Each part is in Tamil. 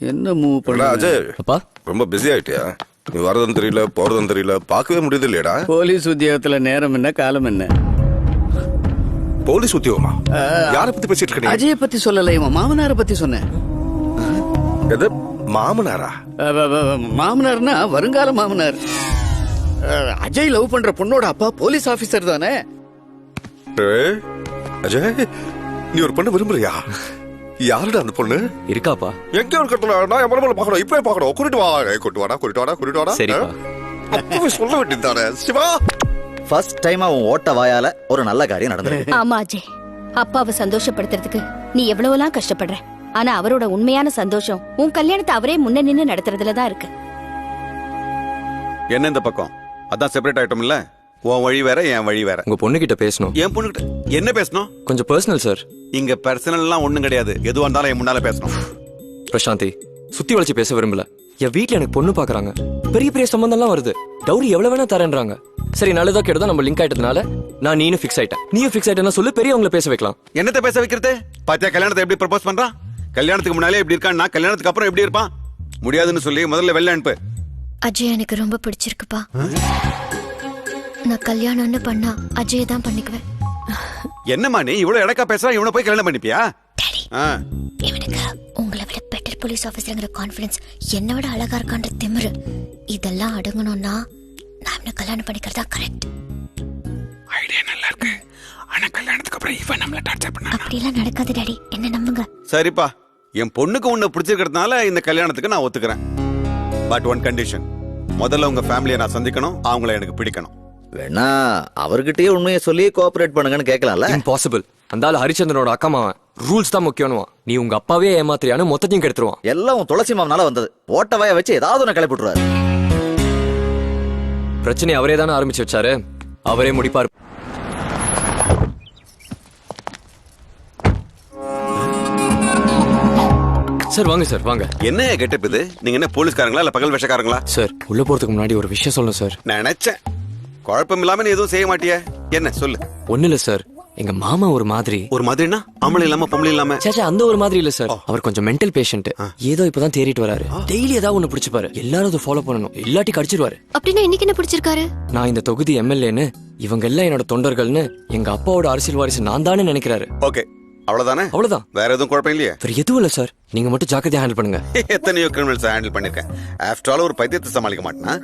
என்ன மூவ் பண்ண அஜய் அப்பா ரொம்ப பிஸி ஆயிட்டியா? நீ வரதும் தெரியல போறதும் தெரியல, பார்க்கவே முடியுது இல்லையடா? போலீஸ் உத்தியோகத்துல நேரம் என்ன காலம் என்ன? போலீஸ் உத்தியோகமா? யார பத்தி பேசிட்டு இருக்க? அஜய பத்தி சொல்லல, இவன் மாமனார பத்தி சொன்னேன். எது மாமனாரா? மாமனார்னா வருங்கால மாமனார். அஜய் லவ் பண்ற பொண்ணோட அப்பா போலீஸ் ஆபீசர் தானே? ஏய், அஜய் நீ ஒரு பொண்ணு விரும்புறியா? யாருடா அந்த பொண்ணு? இருக்காப்பா. எங்க இருக்கட்டும், நான் என் மரமல பார்க்கணும், இப்பவே பார்க்கணும். கூட்டிட்டு வா, கூட்டிட்டு வாடா. சரிப்பா. அப்பவே சொல்ல வேண்டியதானே சிவா. ஃபர்ஸ்ட் டைம் அவன் ஓட்ட வாயால ஒரு நல்ல காரியம் நடந்திருக்கு. ஆமா அஜய், அப்பாவை சந்தோஷப்படுத்துறதுக்கு நீ எவ்வளவுலாம் கஷ்டப்படுற. ஆனா அவரோட உண்மையான சந்தோஷம் உன் கல்யாணத்தை அவரே முன்ன நின்னு நடத்துறதுலதான் இருக்கு. என்ன இந்த பக்கம்? அதான் செப்பரேட் ஆயிட்டோம் இல்ல? உன் வழி வேற, என் வழி வேற. உங்க பொண்ணுகிட்ட பேசணும். என் பொண்ணுகிட்ட என்ன பேசணும்? கொஞ்சம் பர்சனல் சார். இங்க பர்சனல்லாம் ஒண்ணும் கிடையாது. எதுவா இருந்தாலும் என் முன்னால பேசணும். பிரசாந்தி, சுத்தி வளைச்சு பேச விரும்பல. என் வீட்டுல எனக்கு பொண்ணு பாக்குறாங்க. பெரிய பெரிய சம்பந்தம்லாம் வருது. டவுரி எவ்வளவு வேணா தரேன்றாங்க. சரி, நல்லதா கெடுதா நம்ம லிங்க் ஆயிட்டதுனால நான் நீனும் ஃபிக்ஸ் ஆயிட்டேன். நீயும் ஃபிக்ஸ் ஆயிட்டேன்னா சொல்லு, பெரியவங்களை பேச வைக்கலாம். என்னத்த பேச வைக்கிறது? பாத்தியா கல்யாணத்தை எப்படி ப்ரப்போஸ் பண்றான்? கல்யாணத்துக்கு முன்னாலே எப்படி இருக்கான்னா கல்யாணத்துக்கு அப்புறம் எப்படி இருப்பான்? முடியாதுன்னு சொல்லி முதல்ல வெளில அனுப்பு. அஜய் எனக்கு ரொம்ப பிடிச்சிருக்குப்பா. நான் கல்யாணம்னு பண்ணா அஜய் தான் பண்ணிக்குவேன். என்னம்மா நீ இவ்வளவு இடக்கா பேசுறா? இவனை போய் கல்யாணம் பண்ணிப்பியா? இவனுக்கு உங்களை விட பெட்டர் போலீஸ் ஆபீசர்ங்கிற கான்ஃபிடன்ஸ், என்னை விட அழகா இருக்கான்ற திமிரு, இதெல்லாம் அடங்கணும்னா நான் இவனை கல்யாணம் பண்ணிக்கிறதா கரெக்ட். ஐடியா நல்லா இருக்கு. ஆனா கல்யாணத்துக்கு அப்புறம் இவன் நம்மள டார்ச்சர் பண்ணா அப்படிலாம் நடக்காது டாடி, என்ன நம்புங்க. சரிப்பா, என் பொண்ணுக்கு உன்னை பிடிச்சிருக்கிறதுனால இந்த கல்யாணத்துக்கு நான் ஒத்துக்கிறேன். பட் ஒன் கண்டிஷன், முதல்ல உங்க ஃபேமிலியை நான் சந்திக்கணும், அவங்கள எனக்கு பிடிக்கணும். வேணா அவர்கிட்டயே உண்மையை சொல்லி கோஆபரேட் பண்ணுங்கன்னு கேட்கலாம்ல. இம்பாசிபிள். அந்த ஆள் ஹரிச்சந்திரனோட அக்கா மாவன். ரூல்ஸ் தான் முக்கியம்னுவா. நீ உங்க அப்பாவே ஏமாத்திரியானு மொத்தத்தையும் கெடுத்துருவான். எல்லாம் உன் துளசி மாவனால வந்தது. ஓட்ட வாய வச்சு ஏதாவது ஒண்ணு கிளப்பி விட்டுருவாரு. பிரச்சனை அவரே தானே ஆரம்பிச்சு வச்சாரு. அவரே முடிப்பார். சார் வாங்க சார், வாங்க. என்ன கெட்டப் இது? நீங்க என்ன போலீஸ்காரங்களா இல்ல பகல் வேஷக்காரங்களா? சார், உள்ள போறதுக்கு முன்னாடி ஒரு விஷயம் சொல்லணும் சார். நினைச்சேன். குழப்பம் இல்லாம நீ எதுவும் செய்ய மாட்டிய. என்ன சொல்லு? ஒண்ணு இல்ல சார், எங்க மாமா ஒரு மாதிரி. ஒரு மாதிரினா ஆம்பளை இல்லாம பொம்பளை இல்லாம? சேச்சா, அந்த ஒரு மாதிரி இல்ல சார். அவர் கொஞ்சம் மென்டல் பேஷண்ட். ஏதோ இப்பதான் தேறிட்டு வராரு. டெய்லி ஏதாவது ஒண்ணு பிடிச்சுப்பாரு. எல்லாரும் அதை ஃபாலோ பண்ணணும், இல்லாட்டி கடிச்சிருவாரு. அப்படின்னா இன்னைக்கு என்ன பிடிச்சிருக்காரு? நான் இந்த தொகுதி எம்எல்ஏன்னு, இவங்க எல்லாம் என்னோட தொண்டர்கள்னு, எங்க அப்பாவோட அரசியல் வாரிசு நான் தானே நினைக்கிறாரு. ஓகே, அவ்வளவுதானே? அவ்வளவுதான். வேற எதுவும் குழப்பம் இல்லையே? வேற எதுவும் இல்ல சார். நீங்க மட்டும் ஜாக்கிரதையா ஹேண்டில் பண்ணுங்க. எத்தனையோ கிரிமினல்ஸ் ஹேண்டில் பண்ணிருக்கேன். ஆஃப்டர் ஆல் ஒரு பைத்தியத்தை சமாளிக்க மாட்டேனா?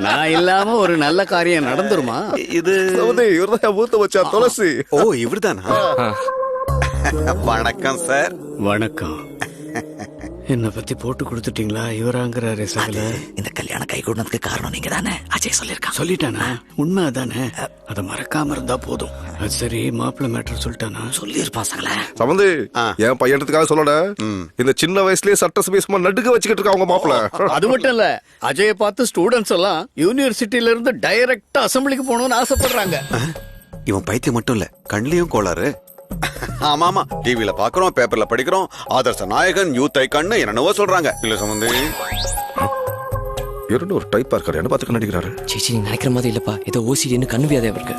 நான் இல்லாம ஒரு நல்ல காரியம் நடந்துருமா? இது இவர்தான் மூத்த வச்சா துளசி. ஓ, இவர்தானா? வணக்கம் சார். வணக்கம். என்ன பத்தி போட்டு கொடுத்துட்டீங்களா? இவராங்கிறாரு சகல. இந்த கல்யாணம் கை கூடனதுக்கு காரணம் நீங்க தானே, அஜய் சொல்லிருக்கான். சொல்லிட்டானா? உண்மை அதானே? அதை மறக்காம இருந்தா போதும். அது சரி, மாப்பிள்ளை மேட்டர் சொல்லிட்டானா? சொல்லிருப்பான் சகல. சம்பந்தி, என் பையனத்துக்காக சொல்லட. இந்த சின்ன வயசுலயே சட்டசபை சும்மா நடுக்க வச்சுக்கிட்டு இருக்கா அவங்க மாப்பிள்ள. அது மட்டும் இல்ல, அஜயை பார்த்து ஸ்டூடெண்ட்ஸ் எல்லாம் யூனிவர்சிட்டில இருந்து டைரக்டா அசம்பிளிக்கு போகணும்னு ஆசைப்படுறாங்க. இவன் பைத்தியம் மட்டும் இல்ல, கண்ணிலையும் கோளாறு. ஆமா ஆமா, டிவில பாக்குறோம், பேப்பர்ல படிக்கிறோம். ஆதர்ச நாயகன், யூத் ஐகான் என்னவோ சொல்றாங்க. இல்ல சம்பந்தி, இரண்டு ஒரு டைப்பா இருக்காரு. என்ன பார்த்து நடிக்கிறாரு? சேச்சி, நீ நினைக்கிற மாதிரி இல்லப்பா. ஏதோ ஓசிடின்னு கண்ணு வியாதியா இருக்கு.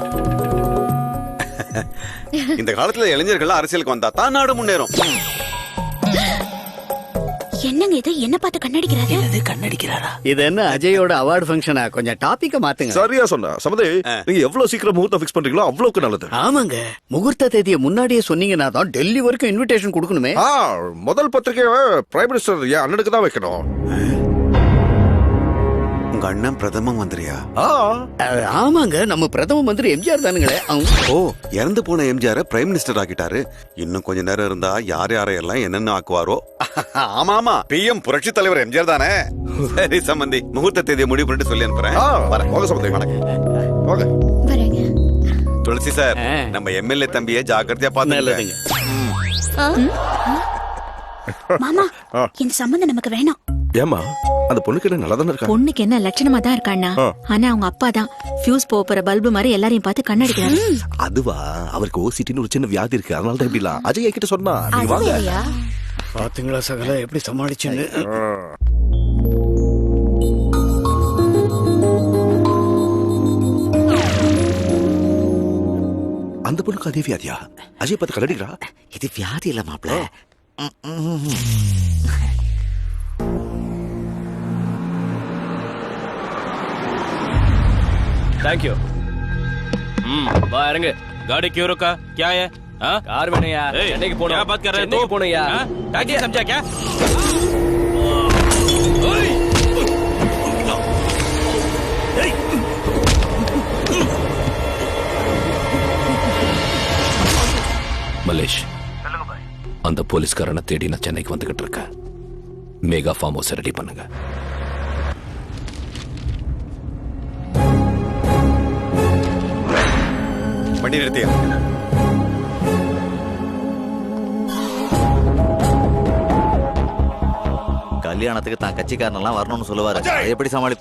இந்த காலத்துல இளைஞர்கள் அரசியலுக்கு வந்தா தான் நாடு முன்னேறும். என்னங்க இது? என்ன பார்த்து கண்ணடிக்கிறாரு? கண்ணடிக்கிறாரா? இது என்ன அஜயோட அவார்டு ஃபங்க்ஷனா? கொஞ்சம் டாபிக்க மாத்துங்க. சரியா சொன்னா சம்பந்தி. நீங்க எவ்வளவு சீக்கிரம் முகூர்த்தம் ஃபிக்ஸ் பண்றீங்களோ அவ்வளவுக்கு நல்லது. ஆமாங்க, முகூர்த்த தேதியை முன்னாடியே சொன்னீங்கன்னா தான் டெல்லி வரைக்கும் இன்விடேஷன் கொடுக்கணுமே. முதல் பத்திரிகை பிரைம் மினிஸ்டர் என் அண்ணனுக்கு தான் வைக்கணும். உங்க அண்ணன் பிரதம மந்திரியா? ஆமாங்க, நம்ம பிரதம மந்திரி எம்ஜிஆர் தானுங்களே. ஓ, இறந்து போன எம்ஜிஆர் பிரைம் மினிஸ்டர் ஆக்கிட்டாரு. இன்னும் கொஞ்ச நேரம் இருந்தா யார் யாரையெல்லாம் என்னென்ன ஆக்குவாரோ. ஆமா ஆமா, பிஎம் புரட்சி தலைவர் எம்ஜிஆர் தானே. சரி சம்பந்தி, முகூர்த்த தேதியை முடிவு பண்ணிட்டு சொல்லி அனுப்புறேன். வாங்க சம்பந்தி, வணக்கம். வாங்க. வரேங்க. துளசி சார், நம்ம எம்எல்ஏ தம்பியை ஜாக்கிரதையா பாத்து. மாமா, இந்த சம்பந்தம் நமக்கு வேணாம். ஏமா, அந்த பொண்ணுக்கு என்ன நல்லா தானே இருக்கா? பொண்ணுக்கு என்ன லட்சணமா தான் இருக்காண்ணா. ஆனா அவங்க அப்பா தான் ஃபியூஸ் போற பல்பு மாதிரி எல்லாரையும் பார்த்து கண்ணடிக்கிறாரு. அதுவா, அவருக்கு ஓசிட்டின்னு ஒரு சின்ன வியாதி இருக்கு, அதனால தான் இப்படிலாம். அஜய் கிட்ட சொன்னா நீ வாங்க. பாத்தீங்களா சகல எப்படி சமாளிச்சுன்னு? அந்த பொண்ணுக்கு அதே வியாதியா? அஜய் பார்த்து கண்ணடிக்கிறா? இது வியாதி இல்ல மாப்பிள்ள. தேங்க்யூ வா இறங்கு गाड़ी क्यों रुका क्या है हाँ? கார் வேணும்யா ए, சென்னைக்கு போகணும் क्या बात कर रहे हो சென்னைக்கு போகணும்யா हाँ? टैक्सी समझा क्या மலேஷ் அந்த போலீஸ்காரனை தேடி நான் சென்னைக்கு வந்துகிட்டு இருக்கேன் மேகா ஃபார்ம் ஹவுஸ் ரெடி பண்ணுங்க வண்டி நிறுத்தியா கல்யாணத்துக்கு தான் கட்சிக்காரனெல்லாம் வரணும்னு சொல்லுவாரு அதை எப்படி சமாளி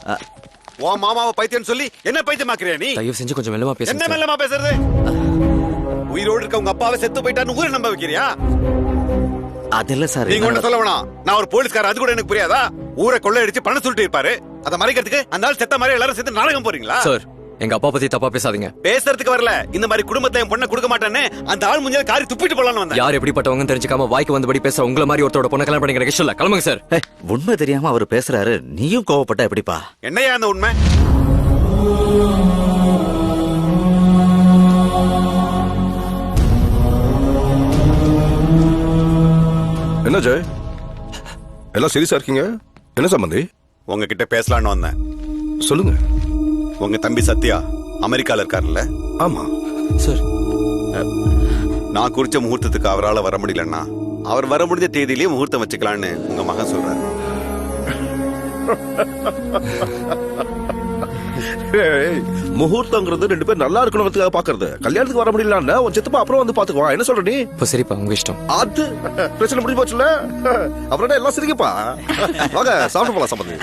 உன் மாமாவை பைத்தியம் சொல்லி என்ன பைத்தியமாக்குறியா நீ தயவு செஞ்சு கொஞ்சம் மெல்லமா என்ன பேசுங்க சார். மெல்லமா பேசுறது உயிரோடு இருக்க உங்க அப்பாவை செத்து போயிட்டான்னு ஊரை நம்ப வைக்கிறியா அது இல்ல சார் நீங்க ஒண்ணு சொல்ல வேணாம் நான் ஒரு போலீஸ்காரர் அது கூட எனக்கு புரியாதா ஊரை கொள்ளையடிச்சு பணம் சொல்லிட்டு இருப்பாரு அதை மறைக்கிறதுக்கு அந்த ஆள் செத்த மாதிரி எல்லாரும் சேர்ந்து நாடகம் போறீங்களா சார் எங்க அப்பா பத்தி தப்பா பேசாதீங்க. பேசுறதுக்கு வரல இந்த மாதிரி குடும்பத்தை என் பொண்ணை கொடுக்க மாட்டேன்னு அந்த ஆள் முஞ்சால காரி துப்பிட்டு போலான்னு வந்தேன் யார் எப்படிப்பட்டவங்க தெரிஞ்சுக்காம வாய்க்கு வந்தபடி பேசுற உங்கள மாதிரி ஒருத்தரோட பொண்ணை கல்யாணம் பண்ணிக்கிற இஷ்டம் இல்ல. கிளம்புங்க சார். உண்மை தெரியாம அவர் பேசுறாரு, நீயும் கோவப்பட்டா எப்படிப்பா? என்னையா அந்த உண்மை? என்ன ஜெய் எல்லாம் சீரியஸா இருக்கீங்க? என்ன சம்பந்தி? உங்ககிட்ட பேசலான்னு வந்தேன். சொல்லுங்க. உங்க தம்பி சத்யா அமெரிக்கால இருக்காருல்ல? ஆமா சார். நான் குறிச்ச முகூர்த்தத்துக்கு அவரால் வர முடியலன்னா அவர் வர முடிஞ்ச தேதியிலேயே முகூர்த்தம் வச்சுக்கலான்னு உங்க மகன் சொல்றாரு. முகூர்த்தங்கிறது ரெண்டு பேரும் நல்லா இருக்கணும்ன்றதுக்காக பாக்குறது. கல்யாணத்துக்கு வர முடியலன்னா உன் சித்தப்பா அப்புறம் வந்து பாத்துக்குவான். என்ன சொல்ற நீ? இப்ப சரிப்பா, உங்க இஷ்டம். அது பிரச்சனை முடிஞ்சு போச்சுல. அப்புறம் எல்லாம் சிரிக்கப்பா. வாங்க சாப்பிட்டு போலாம் சம்பந்தி.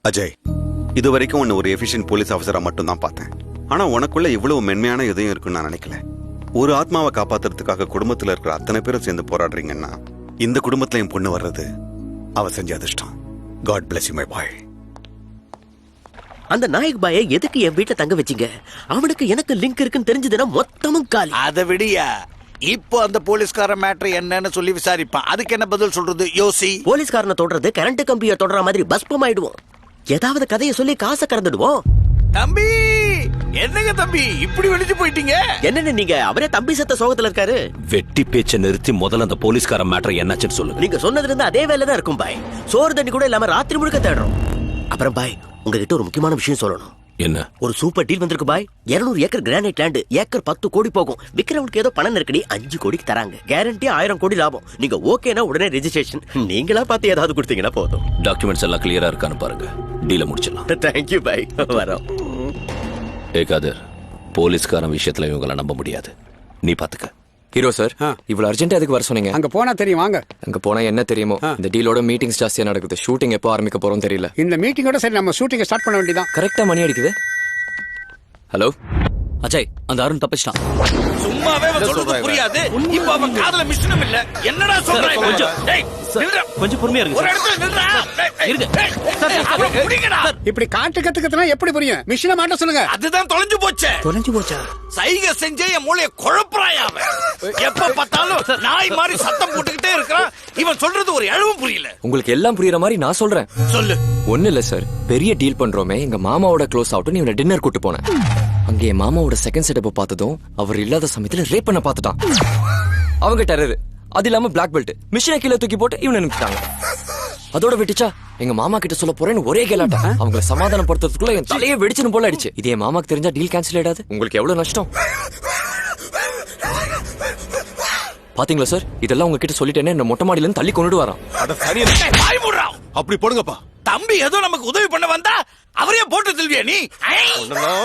அஜய், இது வரைக்கும் உன்னை ஒரு எஃபிஷியன்ட் போலீஸ் ஆஃபீஸரா மட்டும் தான் பார்த்தேன். ஆனா உனக்குள்ள இவ்வளவு மென்மையான எதையும் இருக்குன்னு நான் நினைக்கல. ஒரு ஆத்மாவை காப்பாத்துறதுக்காக குடும்பத்துல இருக்கிற அத்தனை பேரும் சேர்ந்து போராடுறீங்கன்னா இந்த குடும்பத்துல என் பொண்ணு வர்றது அவ செஞ்ச அதிர்ஷ்டம். God bless you my boy. அந்த நாயக் பாய எதுக்கு என் வீட்டை தங்க வச்சீங்க? அவனுக்கு எனக்கு லிங்க் இருக்குன்னு தெரிஞ்சதுன்னா மொத்தமும் காலி. அதை விடியா, இப்போ அந்த போலீஸ்கார மேட்டர் என்னன்னு சொல்லி விசாரிப்பான். அதுக்கு என்ன பதில் சொல்றது யோசி? போலீஸ்காரனை தொடர்றது கரண்ட் கம்பியை தொடர மாதிரி பஸ்பம் ஆயிடுவோம். ஏதாவது கதையை சொல்லி காசை கறந்துடுவோம். தம்பி, என்னங்க தம்பி இப்படி வெளிச்சு போயிட்டீங்க? என்னன்னு நீங்க அவரே தம்பி செத்த சோகத்துல இருக்காரு. வெட்டி பேச்சை நிறுத்தி முதல்ல அந்த போலீஸ்கார மேட்டர் என்னாச்சுன்னு சொல்லுங்க. நீங்க சொன்னதுல இருந்து அதே வேலை தான் இருக்கும் பாய். சோறு தண்ணி கூட இல்லாம ராத்திரி முழுக்க தேடுறோம். அப்புறம் பாய், உங்ககிட்ட ஒரு முக்கியமான விஷயம் சொல்லணும். என்ன? ஒரு சூப்பர் டீல் வந்திருக்கு பாய். 200 ஏக்கர் கிரானைட் லேண்ட், ஏக்கர் 10 கோடி போகும். விக்கிறவங்களுக்கு ஏதோ பணம் நெருக்கடி 5 கோடிக்கு தராங்க. கேரண்டி 1000 கோடி லாபம். நீங்க ஓகேனா உடனே ரெஜிஸ்ட்ரேஷன். நீங்களா பார்த்து ஏதாவது கொடுத்தீங்கன்னா போதும். டாக்குமெண்ட்ஸ் எல்லாம் கிளியரா இருக்கான்னு பாருங்க. டீல முடிச்சிடலாம். Thank you bye. வரோம். ஏகாதர், போலீஸ்காரன் விஷயத்துல இவங்களை நம்ப முடியாது. நீ பாத்துக்க. ஹீரோ சார், இவ்வளவு அர்ஜென்ட்டா எதுக்கு வர சொன்னீங்க? அங்க போனா தெரியும், வாங்க. அங்க போனா என்ன தெரியுமோ? இந்த டீலோட மீட்டிங்ஸ் ஜாஸ்தியா நடக்குது. ஷூட்டிங் எப்போ ஆரம்பிக்க போறோம் தெரியல. இந்த மீட்டிங்கோட சரி நம்ம ஷூட்டிங் ஸ்டார்ட் பண்ண வேண்டியதான். கரெக்டா மணி அடிக்குது. ஹலோ அஜய், அந்த அருண் தப்பிச்சிட்டான். சும்மாவே அவன் சொல்றது புரியாது. இப்ப அவன் காதுல மிஷினும் இல்ல. என்னடா சொல்றாய்? கொஞ்சம் பொறுமையா இருங்க ஒரு இடத்துல நில்றா. இப்படி காட்டு கத்துக்கத்துனா எப்படி புரியும்? மிஷினை மாட்ட சொல்லுங்க. அதுதான் தொலைஞ்சு போச்சே. தொலைஞ்சு போச்சா? சைகை செஞ்சே என் மூளைய குழப்பறாயாம. எப்ப பார்த்தாலும் நாய் மாதிரி சத்தம் போட்டுக்கிட்டே இருக்கிறான். இவன் சொல்றது ஒரு எழுவும் புரியல. உங்களுக்கு எல்லாம் புரியுற மாதிரி நான் சொல்றேன். சொல்லு. ஒண்ணு இல்ல சார், பெரிய டீல் பண்றோமே, எங்க மாமாவோட க்ளோஸ் ஆகட்டும் இவனை டின்னர் கூட்டு போனேன். அங்கே என் மாமாவோட செகண்ட் செட்டப் பார்த்ததும் அவர் இல்லாத சமயத்துல ரேப் பண்ண பார்த்துட்டான். அவங்க டெரர், அது இல்லாம பிளாக் பெல்ட், மிஷினை கீழே தூக்கி போட்டு இவனை அனுப்பிட்டாங்க. அதோட விட்டுச்சா, எங்க மாமா கிட்ட சொல்ல போறேன்னு ஒரே கேளாட்டா. அவங்களை சமாதானம் படுத்துறதுக்குள்ள என் தலையே வெடிச்சுன்னு போல ஆயிடுச்சு. இது என் மாமாக்கு தெரிஞ்சா டீல் கேன்சல் ஆயிடாது. உங்களுக்கு எவ்வளவு நஷ்டம் பாத்தீங்களா சார்? இதெல்லாம் உங்ககிட்ட சொல்லிட்டேன்னு என்ன மொட்டை மாடியில இருந்து தள்ளி கொண்டு வரான். அப்படி போடுங்கப்பா. தம்பி ஏதோ நமக்கு உதவி பண்ண வந்தா அவரையே போட்டு தில்வியா நீ?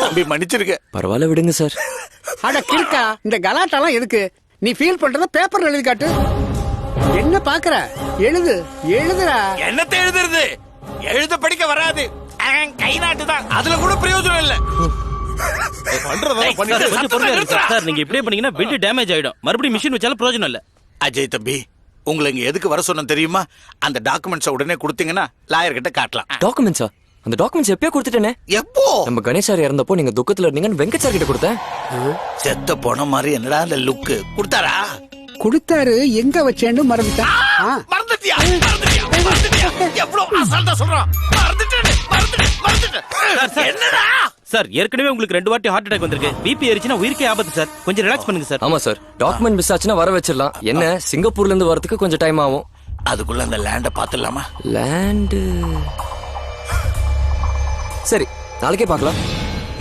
தம்பி மன்னிச்சிருக்க. பரவாயில்ல விடுங்க சார். அட கிறுக்கா, இந்த கலாட்டாலாம் எதுக்கு? நீ ஃபீல் பண்றத பேப்பர்ல எழுதி காட்டு. என்ன பாக்குற? எழுது, எழுதுடா. என்னத்தை எழுதுறது? எழுத படிக்க வராது. கை நாட்டு தான். அதுல கூட பிரயோஜனம் இல்ல. சார், நீங்க இப்படியே பண்ணீங்கன்னா பில்ட் டேமேஜ் ஆயிடும். மறுபடியும் மிஷின் வச்சாலும் பிரயோஜனம் இல்ல. அஜய் தம்பி, உங்களை இங்க எதுக்கு வர சொன்ன தெரியுமா? அந்த டாக்குமெண்ட்ஸ் உடனே கொடுத்தீங்கன்னா லாயர் கிட்ட காட்டலாம். டாக்குமெண்ட்ஸா? அந்த டாக்குமெண்ட்ஸ் எப்பயோ கொடுத்துட்டேனே. எப்போ? நம்ம கணேஷ் சார் இறந்தப்போ நீங்க துக்கத்துல இருந்தீங்கன்னு வெங்கட் சார் கிட்ட கொடுத்தேன். செத்த போன மாதிரி என்னடா அந்த லுக்கு கொடுத்தாரா? கொடுத்தாரு, எங்க வச்சேன்னு மறந்துட்டேன். மறந்துட்டியா? மறந்துட்டியா? எவ்வளவு அசால்ட்டா சொல்றான். மறந்துட்டேன். என்னடா சார் ஏற்கனவே உங்களுக்கு 2 வாட்டி ஹார்ட் அட்டாக் வந்திருக்கு. பிபி ஏறிச்சுன்னா உயிருக்கே ஆபத்து சார். கொஞ்சம் ரிலாக்ஸ் பண்ணுங்க சார். ஆமா சார், டாக்குமெண்ட் மிஸ் ஆச்சுன்னா வர வச்சிடலாம். என்ன சிங்கப்பூர்ல இருந்து வரதுக்கு கொஞ்சம் டைம் ஆகும். அதுக்குள்ள அந்த லேண்ட பாத்துடலாமா? லேண்டு சரி, நாளைக்கே பார்க்கலாம்.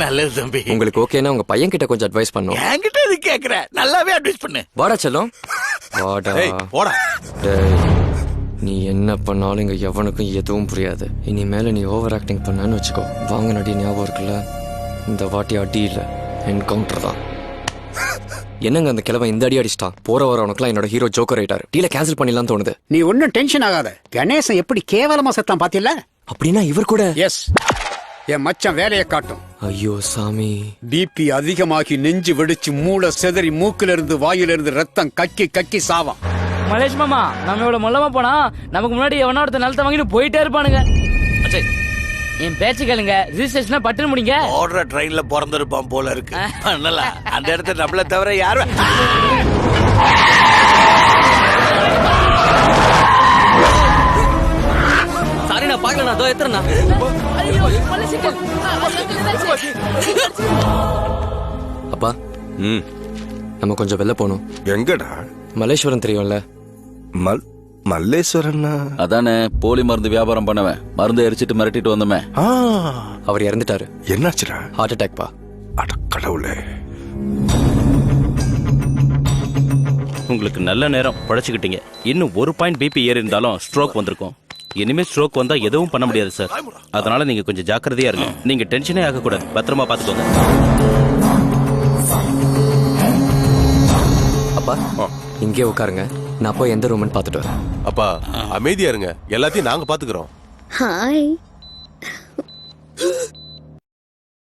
நல்லது தம்பி. உங்களுக்கு ஓகேனா உங்க பையன் கிட்ட கொஞ்சம் அட்வைஸ் பண்ணும். என்கிட்ட இது கேக்குற, நல்லாவே அட்வைஸ் பண்ணு. வாடா செல்லம், வாடா. போடா. டேய், நீ என்ன பண்ணாலும் இங்க எவனுக்கும் எதுவும் புரியாது. இனிமேல நீ ஓவர் ஆக்டிங் பண்ணான்னு வச்சுக்கோ. வாங்க நடி ஞாபகம் இருக்குல்ல, இந்த வாட்டி அடி இல்ல என்கவுண்டர் தான். என்னங்க அந்த கிழவன் இந்த அடி அடிச்சிட்டான். போற வரவனுக்குலாம் என்னோட ஹீரோ ஜோக்கர் ஆயிட்டாரு. டீல கேன்சல் பண்ணிடலாம் தோணுது. நீ ஒன்னும் டென்ஷன் ஆகாத. கணேசன் எப்படி கேவலமா செத்தான் பாத்தியல? அப்படின்னா இவர் கூட? எஸ், என் மச்சான் வேலையை காட்டும். ஐயோ சாமி, பிபி அதிகமாகி நெஞ்சு வெடிச்சு மூளை செதறி மூக்குல இருந்து வாயில இருந்து ரத்தம் கக்கி கக்கி சாவான். மலேஷ் மாமா, நம்ம இவ்வளவு மொல்லமா போனா நமக்கு முன்னாடி எவனா ஒருத்தர் நிலத்தை வாங்கிட்டு போயிட்டே இருப்பானுங்க. என் பேச்சு கேளுங்க, ரிஜிஸ்ட்ரேஷனா பட்டு முடிங்க. ஓடுற ட்ரெயின்ல பிறந்திருப்பான் போல இருக்கு. பண்ணலாம். அந்த இடத்துல நம்மள தவிர யாரும். சாரி நான் பார்க்கல, நான் எத்தனை. அப்பா, நம்ம கொஞ்சம் வெளில போகணும். எங்கடா? மலேஸ்வரம் தெரியும்ல? மல்லேஸ்வரன்னா அதானே போலி மருந்து வியாபாரம் பண்ணவன். மருந்து எரிச்சிட்டு மிரட்டிட்டு வந்தமே. அவர் இறந்துட்டாரு. என்னாச்சுடா? ஹார்ட் அட்டாக் பா. அட கடவுளே. உங்களுக்கு நல்ல நேரம் பழச்சுக்கிட்டீங்க. இன்னும் 1 பாயிண்ட் பிபி ஏறி இருந்தாலும் ஸ்ட்ரோக் வந்திருக்கும். இனிமே ஸ்ட்ரோக் வந்தா எதுவும் பண்ண முடியாது சார். அதனால நீங்க கொஞ்சம் ஜாக்கிரதையா இருங்க. நீங்க டென்ஷனே ஆக கூடாது. பத்திரமா பாத்துக்கோங்க. அப்பா, இங்கே உட்காருங்க. நான் போய் எந்த ரூம்னு பார்த்துட்டு வரேன். அப்பா அமைதியா இருங்க, எல்லாத்தையும் நாங்க பாத்துக்கிறோம். ஹாய்.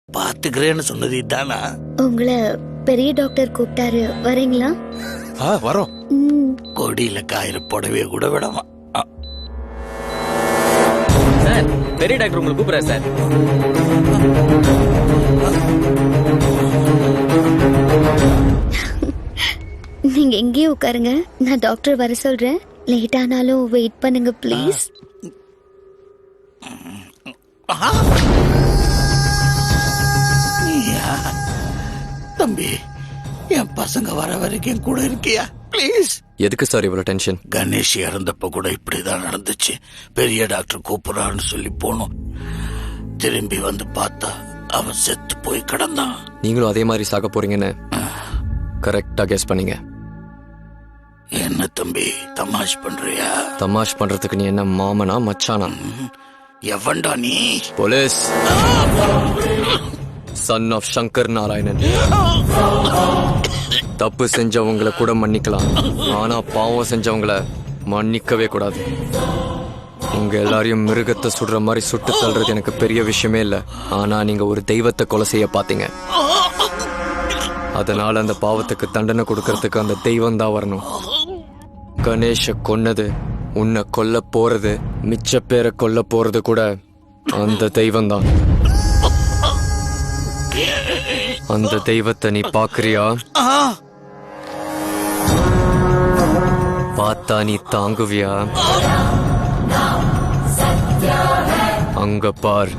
பாத்துக்கிறேன்னு சொன்னது இதானா? உங்களை பெரிய டாக்டர் கூப்பிட்டாரு, வரீங்களா? வரோம். கொடியில காயில போடவே கூட விடாமா. சார், பெரிய டாக்டர் உங்களுக்கு கூப்பிடுறாரு சார். நீங்க எங்கேயே உட்காருங்க, நான் டாக்டர் வர சொல்றேன். லேட் ஆனாலும் வெயிட் பண்ணுங்க ப்ளீஸ். தம்பி, என் பசங்க வர வரைக்கும் கூட இருக்கியா ப்ளீஸ்? எதுக்கு சார் இவ்வளவு டென்ஷன்? கணேஷ் இறந்தப்ப கூட இப்படிதான் நடந்துச்சு. பெரிய டாக்டர் கூப்பிடுறான்னு சொல்லி போனோம். திரும்பி வந்து பார்த்தா அவன் செத்து போய் கிடந்தான். நீங்களும் அதே மாதிரி சாக போறீங்கன்னு கரெக்டா கெஸ் பண்ணீங்க. என்ன தம்பி தமாஷ் பண்றியா? தமாஷ் பண்றதுக்கு நீ என்ன மாமனா மச்சானா? எவன்டா நீ? Police, son of Shankar Narayanan. தப்பு செஞ்சவங்களை கூட மன்னிக்கலாம், ஆனா பாவம் செஞ்சவங்களை மன்னிக்கவே கூடாது. உங்க எல்லாரையும் மிருகத்தை சுடுற மாதிரி சுட்டு தள்ளுறது எனக்கு பெரிய விஷயமே இல்லை. ஆனா நீங்க ஒரு தெய்வத்தை கொலை செய்ய பாத்தீங்க. அதனால அந்த பாவத்துக்கு தண்டனை கொடுக்கறதுக்கு அந்த தெய்வம் தான் வரணும். கணேஷ கொன்னது, உன்னை கொல்ல போறது, மிச்ச பேரை கொல்ல போறது கூட அந்த தெய்வம் தான். அந்த தெய்வத்தை நீ பாக்குறியா? பார்த்தா நீ தாங்குவியா? அங்க பார்.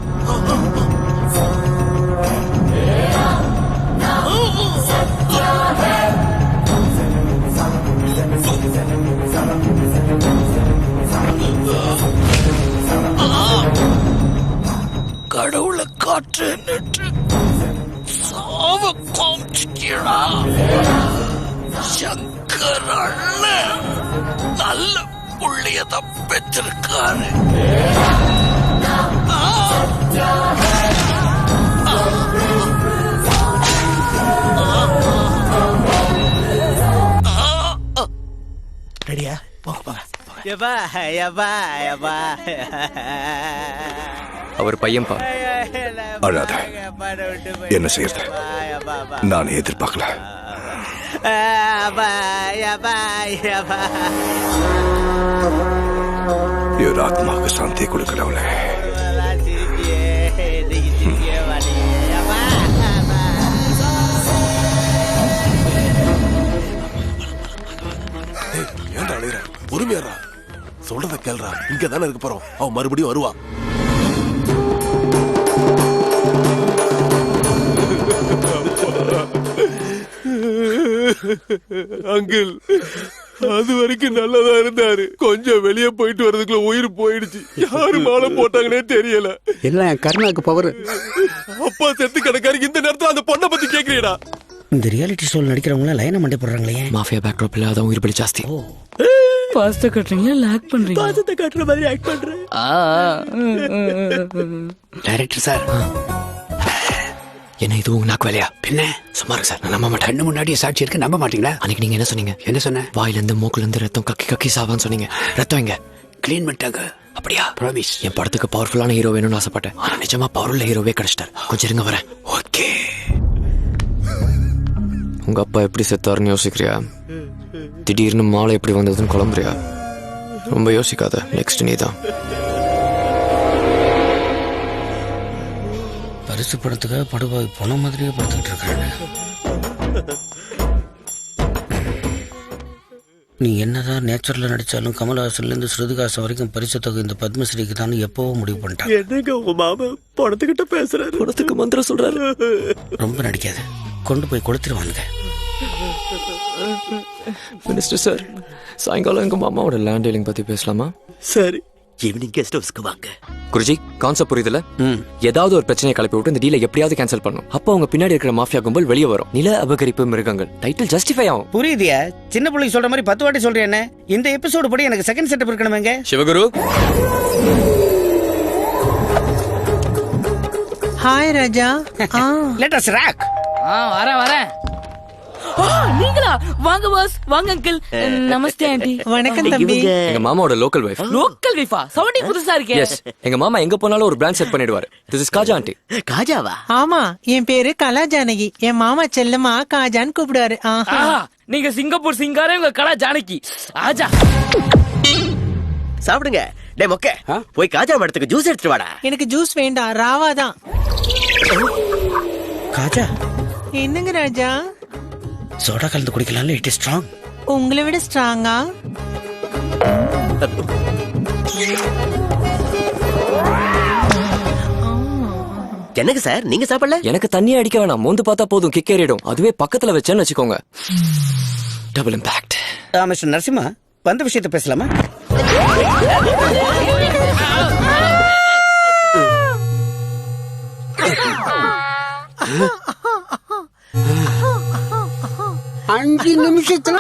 கடவுளை காற்று சாவ காமிச்சிட்டா. சங்கர் அண்ணன் நல்ல புள்ளியதான் பெற்றிருக்காரு. ரெடியா? அவர் பையன்பா. அழாத. என்ன செய்யறது? நான் எதிர்பார்க்கல. என் ஆத்மாவுக்கு சாந்தி கொடுக்கறவளே. ஏன்டா அழுகுற? பொறுமையாரா, சொல்றத கேள்றா. இங்க தானே இருக்க போறோம். அவன் மறுபடியும் வருவா. அங்கிள் அது வரைக்கும் நல்லதா இருந்தாரு. கொஞ்சம் வெளியே போயிட்டு வர்றதுக்குள்ள உயிர் போயிடுச்சு. யாரு மாலை போட்டாங்கன்னே தெரியல. எல்லாம் கருணாக்கு பவர். அப்பா செத்து கிடக்காரு. இந்த நேரத்துல அந்த பொண்ணை பத்தி கேக்குறீடா? இந்த ரியாலிட்டி ஷோல நடிக்கிறவங்க லைனை மண்டை போடுறாங்களே. மாஃபியா பேக்ட்ராப் இல்லாத உயிர் பலி ஜாஸ்தி. பாஸ்தா கட்டுறீங்களா இல்ல ஆக்ட் பண்றீங்க? பாசத்தை காட்டுற மாதிரி ஆக்ட் பண்றேன். டைரக்டர் சார், என்ன இது உங்க நாக்கு வேலையா? பின்ன சும்மா இருக்கு சார், நான் நம்ப மாட்டேன். கண்ணு முன்னாடியே சாட்சி இருக்கு, நம்ப மாட்டீங்களா? அன்னைக்கு நீங்க என்ன சொன்னீங்க? என்ன சொன்ன? வாயில இருந்து மூக்குல இருந்து ரத்தம் கக்கி கக்கி சாவான்னு சொன்னீங்க. ரத்தம் எங்க? கிளீன் பண்ணிட்டாங்க. அப்படியா? ப்ராமிஸ். என் படத்துக்கு பவர்ஃபுல்லான ஹீரோ வேணும்னு ஆசைப்பட்டேன். ஆனா நிஜமா பவர்ஃபுல்ல ஹீரோவே கிடைச்சிட்டார். கொஞ்சம் இருங்க வரேன். ஓகே. உங்க அப்பா எப்படி செத்தாருன்னு யோசிக்கிறியா? திடீர்னு மாலை எப்படி வந்ததுன்னு குழம்புறியா? ரொம்ப யோசிக்காத, நெக்ஸ்ட் நீ தான். பரிசு படத்துக்காக படுபாவி போன மாதிரியே படுத்துக்கிட்டு இருக்கிறானே. நீ என்னதான் நேச்சுரல்ல நடிச்சாலும் கமல்ஹாசன்ல இருந்து ஸ்ருதிகாசன் வரைக்கும் பரிசு தொகை இந்த பத்மஸ்ரீக்கு தான் எப்பவோ முடிவு பண்ணிட்டான். என்னங்க உங்க மாமா பணத்துக்கிட்ட பேசுறாரு? படத்துக்கு மந்திரம் சொல்றாரு. ரொம்ப நடிக்காத, கொண்டு போய் கொடுத்துருவானுங்க. மினிஸ்டர் சார், சாயங்காலம் எங்க மாமாவோட லேண்ட் டீலிங் பத்தி பேசலாமா? சரி, ஈவினிங் கெஸ்ட் ஹவுஸ்க்கு வாங்க. குருஜி, கான்செப்ட் புரியுதுல? ஏதாவது ஒரு பிரச்சனையை கிளப்பி விட்டு இந்த டீலை எப்படியாவது கேன்சல் பண்ணும். அப்போ அவங்க பின்னாடி இருக்கிற மாஃபியா கும்பல் வெளியே வரும். நில அபகரிப்பு மிருகங்கள் டைட்டில் ஜஸ்டிஃபை ஆகும். புரியுதியா? சின்ன பிள்ளைக்கு சொல்ற மாதிரி 10 வாட்டி சொல்றேன். என்ன இந்த எபிசோடு படி எனக்கு செகண்ட் செட்டப் இருக்கணுமேங்க. Sivaguru, hi Raja. Let us rock. வரேன். நீங்களா? வாங்க பாஸ், வாங்க அங்கிள். நமஸ்தே ஆண்டி. வணக்கம் தம்பி. எங்க மாமாவோட லோக்கல் வைஃப். லோக்கல் வைஃபா? சவுண்டிங் புதுசா இருக்கே. எஸ், எங்க மாமா எங்க போனாலும் ஒரு பிராண்ட் செட் பண்ணிடுவாரு. This is Kaja aunty. காஜாவா? ஆமா, என் பேரு கலா ஜானகி. என் மாமா செல்லம்மா காஜான்னு கூப்பிடுவாரு. நீங்க சிங்கப்பூர் சிங்காரே, உங்க கடா ஜானகி. ஆஜா சாப்பிடுங்க. டே மொக்க, போய் காஜா மரத்துக்கு ஜூஸ் எடுத்துட்டு வாடா. எனக்கு ஜூஸ் வேண்டாம், ராவாதான். காஜா என்னங்க ராஜா? சோடா கலந்து குடிக்கலாம்ல, இட் இஸ் ஸ்ட்ராங். உங்களை விட ஸ்ட்ராங்கா? என்னங்க சார், நீங்க சாப்பிடல? எனக்கு தண்ணி அடிக்க வேணாம், மோந்து பார்த்தா போதும், கிக் ஏறிடும். அதுவே பக்கத்துல வச்சேன்னு வச்சுக்கோங்க, டபுள் இம்பாக்ட். மிஸ்டர் நரசிம்மா, வந்த விஷயத்தை பேசலாமா? அஞ்சு நிமிஷத்துல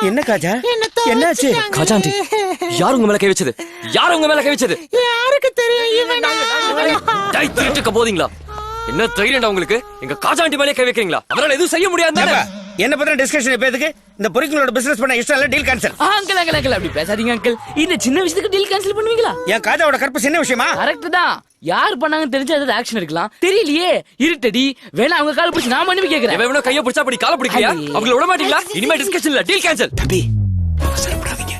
என்ன காஜா? என்னாச்சு? காஜா ஆண்டி, யார் உங்க மேல கை வச்சது? யார் உங்க மேல கை வச்சது? யாருக்கு தெரியும்? தைரியத்துக்கு போதீங்களா? என்ன தைரியம்டா உங்களுக்கு? எங்க காஜா ஆண்டி மேலே கை வைக்கிறீங்களா? அவரால் எதுவும் செய்ய முடியாது. என்ன பத்தின டிஸ்கஷன் இப்ப எதுக்கு? இந்த பொறிகளோட பிசினஸ் பண்ண இஷ்டம் இல்ல, deal cancel. Uncle uncle uncle அப்படி பேசாதீங்க அங்கிள். இந்த சின்ன விஷயத்துக்கு டீல் கேன்சல் பண்ணுவீங்களா? என் காஜாவோட கற்பு சின்ன விஷயமா? கரெக்ட் தான். யார் பண்ணாங்கன்னு தெரிஞ்சு ஏதாவது ஆக்ஷன் எடுக்கலாம். தெரியலையே, இருட்டடி. வேணா அவங்க கால பிடிச்சி நான் மன்னிப்பு கேக்குறேன். எவனோ கைய பிடிச்சா அப்படி கால பிடிக்கலையா? அவங்கள விட மாட்டீங்களா? இனிமே டிஸ்கஷன் இல்ல, டீல் கேன்சல். தம்பி, அவசரப்படாதீங்க.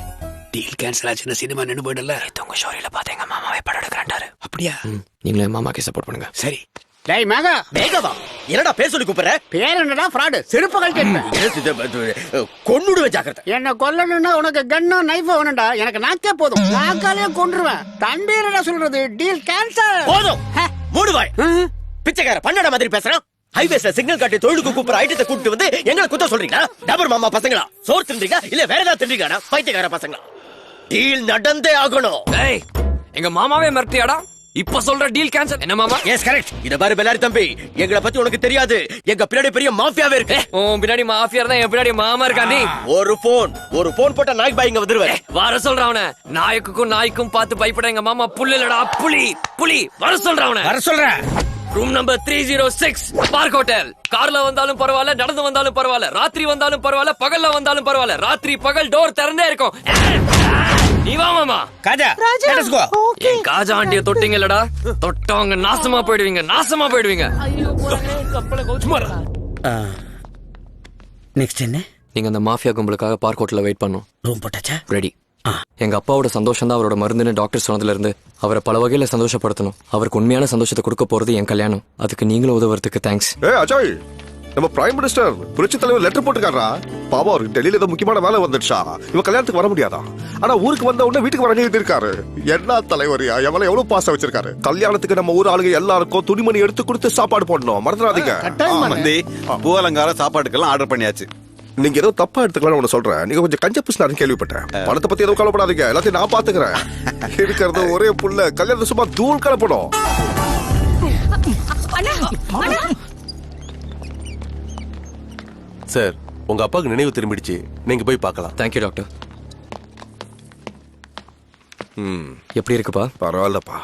டீல் கேன்சல் ஆச்சுன்னா சினிமா நின்னு போயிடல. உங்க ஷோரியில பாத்து எங்க மாமாவே படம் எடுக்கிறாரு. அப்படியா? நீங்களே மாமாக்கே சப்போர்ட் பண்ணுங்க. சரி. டேய் மேகா. மேகவா? என்னடா பேர் சொல்லி கூப்பிடுற? பேர் என்னடா? ஃப்ராடு. செருப்பு கழட்டிடுவேன். கொன்னுடுவேன், ஜாக்கிரதை. என்ன கொல்லணும்னா உனக்கு கன்னோ நைஃபோ வேணும்டா. எனக்கு நாக்கே போதும், நாக்காலே கொன்றுவேன். தம்பி என்னடா சொல்றது? Deal cancel. போதும், மூடுவாய். பிச்சைக்கார பண்ணட மாதிரி பேசுறான். ஹைவேஸ்ல சிக்னல் காட்டி தொழிலுக்கு கூப்பிடுற ஐட்டத்தை கூப்பிட்டு வந்து எங்களை குத்த சொல்றீங்களா? டபர் மாமா பசங்களா? சோறு தின்றீங்க இல்ல வேற ஏதாவது தின்றீங்களா? பைத்தியக்கார பசங்களா? டீல் நடந்தே ஆகணும். டேய், எங்க மாமாவே மிரட்டியாடா? இப்ப சொல்ற டீல் கேன்சல். என்ன மாமா? Yes correct. இத பாரு பெல்லாரி தம்பி, எங்களை பத்தி உனக்கு தெரியாது. எங்க பின்னாடி பெரிய மாஃபியாவே இருக்கு. உன் பின்னாடி மாஃபியா இருந்தா என் பின்னாடி மாமா இருக்கா? நீ ஒரு போன் போட்ட நாய்க் பாய் இங்க வந்துருவாரு. வர சொல்றான் அவன. நாய்க்கும் நாய்க்கும் பார்த்து பயப்பட எங்க மாமா புல்லு இல்லடா, புலி. புலி வர சொல்றான் அவன. வர சொல்றேன். Room number 306 park hotel. கார்ல வந்தாலும் பரவாயில்ல, நடந்து வந்தாலும் பரவாயில்ல, ராத்திரி வந்தாலும் பரவாயில்ல, பகல்ல வந்தாலும் பரவாயில்ல, ராத்திரி பகல் டோர் திறந்தே இருக்கும். நீ வா மாமா. Kaja, let's go. என் காஜா ஆண்டிய தொட்டீங்கலடா, தொட்டவங்க நாசமா போயிடுவீங்க, நாசமா போயிடுவீங்க. ஐயோ போறே, கப்பல கவுச்சு மாறா. நெக்ஸ்ட் என்ன? நீங்க அந்த மாஃபியா கும்பலுக்காக பார்க் ஹோட்டல்ல வெயிட் பண்ணும். ரூம் போட்டாச்சா? ரெடி. எங்க அப்பாவோட சந்தோஷம் தான் அவரோட மருந்துன்னு டாக்டர் சொன்னதுல இருந்து அவரை பல வகையில சந்தோஷப்படுத்தணும். அவருக்கு உண்மையான சந்தோஷத்தை கொடுக்க போறது என் கல்யாணம். அதுக்கு நீங்களும் உதவுறதுக்கு தேங்க்ஸ். அஜய், நம்ம பிரைம் மினிஸ்டர் புரட்சி தலைவர் லெட்டர் போட்டுக்காரா? பாவம், அவருக்கு டெல்லியில ஏதோ முக்கியமான வேலை வந்துடுச்சா? இவன் கல்யாணத்துக்கு வர முடியாதா? ஆனா ஊருக்கு வந்த உடனே வீட்டுக்கு வர இருக்காரு. என்ன தலைவரியா, எவ்வளவு பாசம் வச்சிருக்காரு. கல்யாணத்துக்கு நம்ம ஊர் ஆளுங்க எல்லாருக்கும் துணிமணி எடுத்து கொடுத்து சாப்பாடு போடணும், மறந்துடாதீங்க. பூ அலங்கார சாப்பாட்டுக்கெல்லாம் ஆர்டர் பண்ணியாச்சு. நீங்க ஏதோ தப்பா எடுத்துக்கலாம் உன சொல்றேன். நீங்க கொஞ்சம் கஞ்ச பிசினாருன்னு கேள்விப்பட்டேன். பணத்தை பத்தி எதுவும் கவலைப்படாதீங்க, எல்லாத்தையும் நான் பாத்துக்கிறேன். இருக்கிறது ஒரே புள்ள, கல்யாணம் சும்மா தூள் கலப்படும். சார், உங்க அப்பாவுக்கு நினைவு திரும்பிடுச்சு, நீங்க போய் பார்க்கலாம். Thank you doctor. எப்படி இருக்குப்பா? பரவாயில்லப்பா.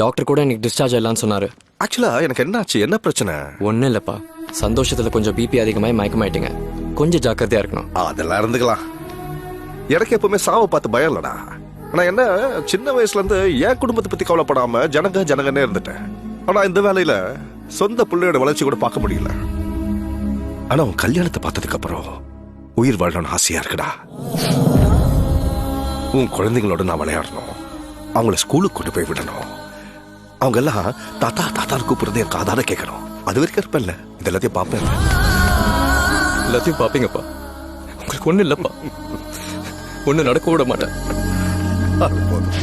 டாக்டர் கூட எனக்கு டிஸ்சார்ஜ் ஆயிடலாம்னு சொன்னாரு. ஆக்சுவலா எனக்கு என்னாச்சு, என்ன பிரச்சனை? ஒன்றும் இல்லைப்பா, சந்தோஷத்துல கொஞ்சம் பிபி அதிகமாகி மயக்கமாயிட்டீங்க. கொஞ்சம் ஜாக்கிரதையா இருக்கணும். அதெல்லாம் இருந்துக்கலாம். எனக்கு எப்பவுமே சாவை பார்த்து பயம் இல்லடா. ஆனா என்ன, சின்ன வயசுல இருந்து என் குடும்பத்தை பத்தி கவலைப்படாம ஜனங்கன்னே இருந்துட்டேன். ஆனா இந்த வேலையில சொந்த பிள்ளையோட வளர்ச்சி கூட பார்க்க முடியல. ஆனா உன் கல்யாணத்தை பார்த்ததுக்கு அப்புறம் உயிர் வாழணும்னு ஆசையா இருக்குடா. உன் குழந்தைங்களோட நான் விளையாடணும், அவங்கள ஸ்கூலுக்கு கொண்டு போய் விடணும். அவங்க எல்லாம் தாத்தா தாத்தான்னு கூப்பிடுறது என் காதால கேட்கணும். அது வரைக்கும் இருப்பேன்ல, இது எல்லாத்தையும் பார்ப்பேன். எல்லாத்தையும் பாப்பீங்கப்பா. உங்களுக்கு ஒண்ணு இல்லப்பா, ஒண்ணு நடக்க விட மாட்டேன்.